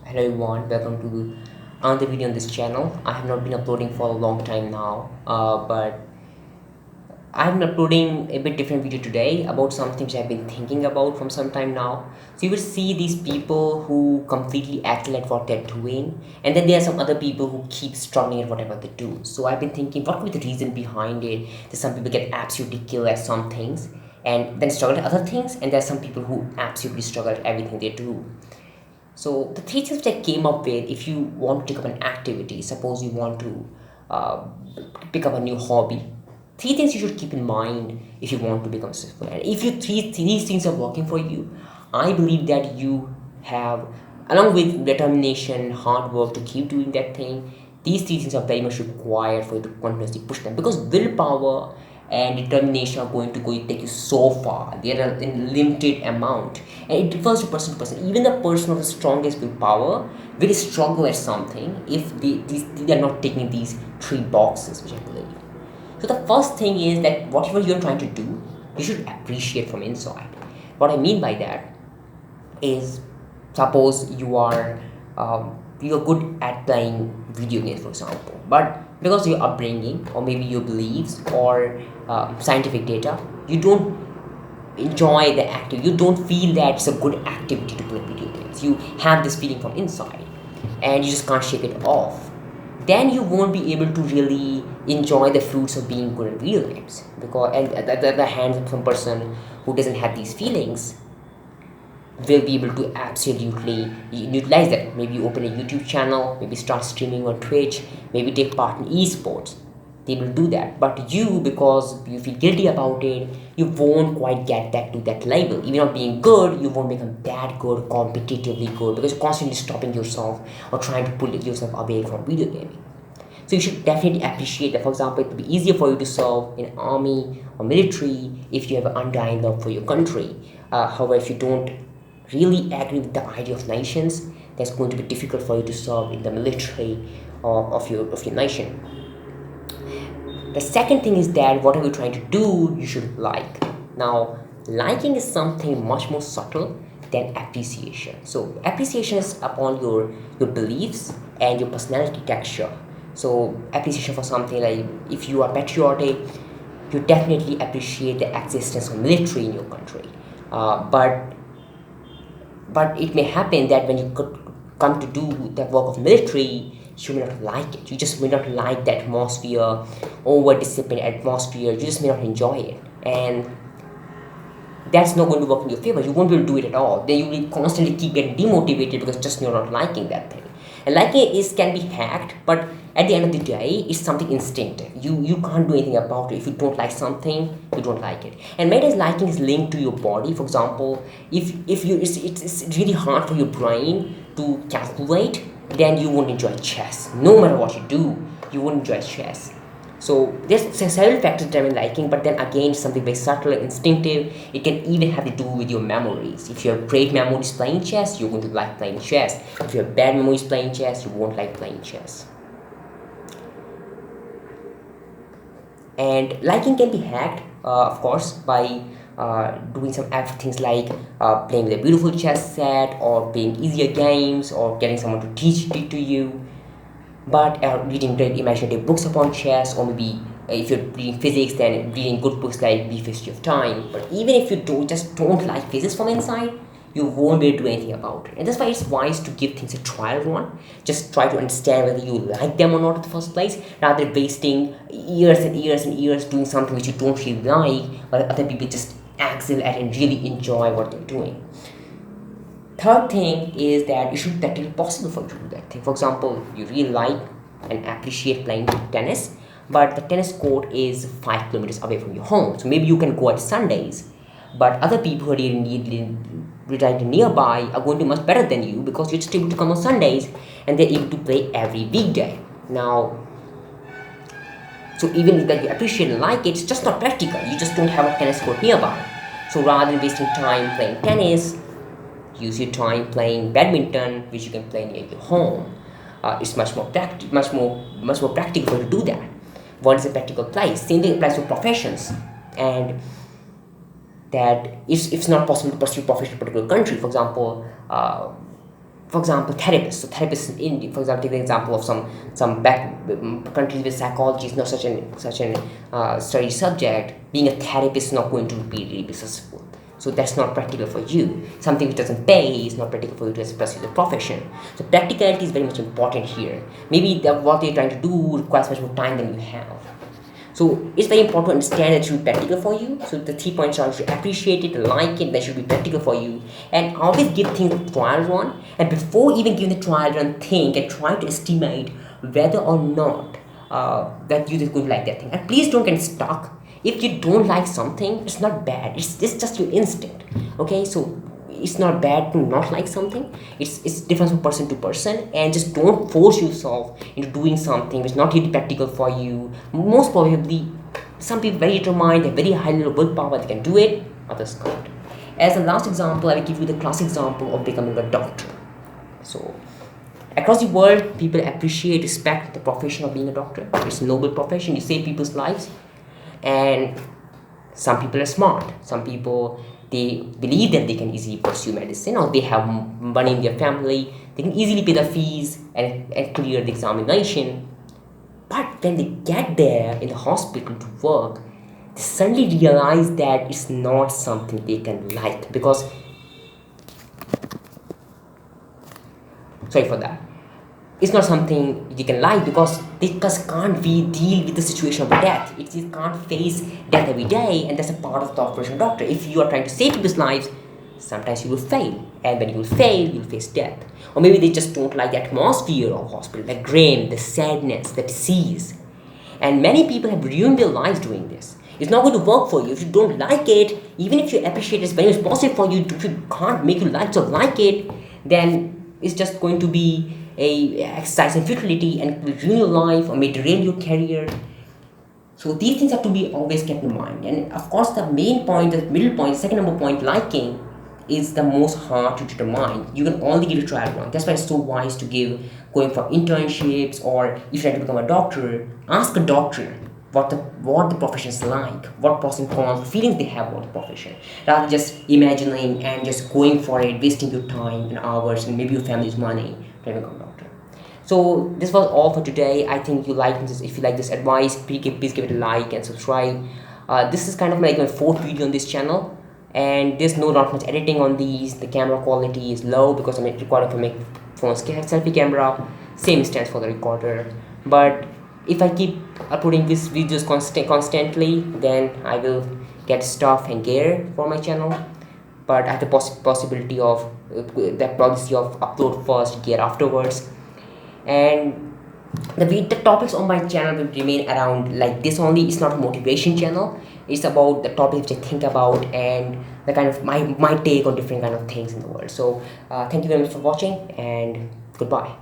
Hello everyone, welcome to another video on this channel. I have not been uploading for a long time now, but I'm uploading a bit different video today about something which I've been thinking about from some time now. So you will see these people who completely excel at what they're doing, and then there are some other people who keep struggling at whatever they do. So I've been thinking, what could be the reason behind it? That some people get absolutely killed at some things and then struggle at other things, and there are some people who absolutely struggle at everything they do. So the three things that I came up with, if you want to take up an activity, suppose you want to uh, pick up a new hobby, three things you should keep in mind if you want to become successful. And if you these things are working for you, I believe that you have, along with determination, hard work to keep doing that thing, these three things are very much required for you to continuously push them, because willpower and determination are going to take you so far. They are in limited amount, and it differs to person to person. Even the person of the strongest willpower will struggle at something if they are not taking these three boxes, which I believe. So the first thing is that whatever you're trying to do, you should appreciate from inside. What I mean by that is, suppose you're good at playing video games, for example, but because of your upbringing or maybe your beliefs or scientific data, you don't enjoy the activity. You don't feel that it's a good activity to play video games. You have this feeling from inside, and you just can't shake it off. Then you won't be able to really enjoy the fruits of being good at video games, because and at the other hand, some person who doesn't have these feelings will be able to absolutely utilize that. Maybe you open a YouTube channel, maybe start streaming on Twitch, maybe take part in esports. They will do that. But you, because you feel guilty about it, you won't quite get that to that level. Even not being good, you won't become that good, competitively good, because you're constantly stopping yourself or trying to pull yourself away from video gaming. So you should definitely appreciate that. For example, it would be easier for you to serve in army or military if you have an undying love for your country. However, if you don't really agree with the idea of nations, that's going to be difficult for you to serve in the military of your nation. The second thing is that whatever you're trying to do, you should like. Now, liking is something much more subtle than appreciation. So appreciation is upon your beliefs and your personality texture. So appreciation for something like, if you are patriotic, you definitely appreciate the existence of military in your country. But it may happen that when you come to do the work of military, you may not like it. You just may not like the atmosphere, over disciplined atmosphere. You just may not enjoy it, and that's not going to work in your favor. You won't be able to do it at all. Then you will constantly keep getting demotivated because just you're not liking that thing. And liking it is can be hacked, but at the end of the day, it's something instinctive. You can't do anything about it. If you don't like something, you don't like it. And whereas liking is linked to your body. For example, if you it's really hard for your brain to calculate, then you won't enjoy chess. No matter what you do, you won't enjoy chess. So there's several factors determine liking, but then again, something very subtle and instinctive. It can even have to do with your memories. If you have great memories playing chess, you're going to like playing chess. If you have bad memories playing chess, you won't like playing chess. And liking can be hacked, of course, by doing some things like playing with a beautiful chess set, or playing easier games, or getting someone to teach it to you. But reading great imaginative books upon chess, or maybe if you're reading physics, then reading good books like Brief History of Time. But even if you don't like physics from inside, you won't be able to do anything about it. And that's why it's wise to give things a trial run. Just try to understand whether you like them or not in the first place, rather than wasting years and years and years doing something which you don't really like, but other people just excel at and really enjoy what they're doing. Third thing is that you should that it is possible for you to do that thing. For example, you really like and appreciate playing tennis, but the tennis court is 5 kilometers away from your home. So maybe you can go at Sundays, but other people who are residing nearby are going to be much better than you, because you're just able to come on Sundays and they're able to play every weekday. Now, so even if that you appreciate and like it, it's just not practical. You just don't have a tennis court nearby. So rather than wasting time playing tennis, use your time playing badminton, which you can play near your home. It's much more practical to do that. What is a practical place? Same thing applies to professions, and that if it's not possible to pursue profession in a particular country. For example, for example, therapists. So therapists in India, for example, take the example of some back countries where psychology is not such an study subject. Being a therapist is not going to be successful. So that's not practical for you. Something which doesn't pay is not practical for you to express your profession. So practicality is very much important here. Maybe what you're trying to do requires much more time than you have. So it's very important to understand that it should be practical for you. So the 3 points are: you should appreciate it, like it, that should be practical for you, and always give things a trial run. And before even giving the trial run, think and try to estimate whether or not that you could like that thing. And please don't get stuck. If you don't like something, it's not bad. It's just your instinct. Okay, so it's not bad to not like something. It's different from person to person, and just don't force yourself into doing something which is not really practical for you. Most probably, some people very determined, they have very high level willpower, they can do it, others can't. As a last example, I will give you the classic example of becoming a doctor. So across the world, people appreciate, respect the profession of being a doctor. It's a noble profession. You save people's lives. And some people are smart. Some people, they believe that they can easily pursue medicine, or they have money in their family. They can easily pay the fees and clear the examination. But when they get there in the hospital to work, they suddenly realize that it's not something they can like, because, sorry for that, it's not something you can like, because they just can't deal with the situation of death. It just can't face death every day, and that's a part of the operation doctor. If you are trying to save people's lives, sometimes you will fail, and when you will fail, you'll face death. Or maybe they just don't like the atmosphere of hospital, the grim, the sadness, the disease. And many people have ruined their lives doing this. It's not going to work for you if you don't like it. Even if you appreciate it's very much positive for you, if you can't make your life to like it, then it's just going to be a exercise in futility, and it will ruin your life or may derail your career. So these things have to be always kept in mind. And of course, the main point, the middle point, second number point, liking, is the most hard to determine. You can only give a trial run. That's why it's so wise to going for internships, or if you're trying to become a doctor, ask a doctor what the profession is like, what pros and cons, feelings they have about the profession, rather than just imagining and just going for it, wasting your time and hours and maybe your family's money to become a doctor. So this was all for today. I think you like this. If you like this advice, please give it a like and subscribe. This is kind of like my fourth video on this channel, and there's not much editing on these. The camera quality is low because I'm recording from my phone's selfie camera. Same stands for the recorder. But if I keep uploading these videos constantly, then I will get stuff and gear for my channel. But I have the possibility of the policy of upload first, gear afterwards. And the topics on my channel will remain around like this only. It's not a motivation channel. It's about the topics which I think about and the kind of my take on different kind of things in the world. So thank you very much for watching, and goodbye.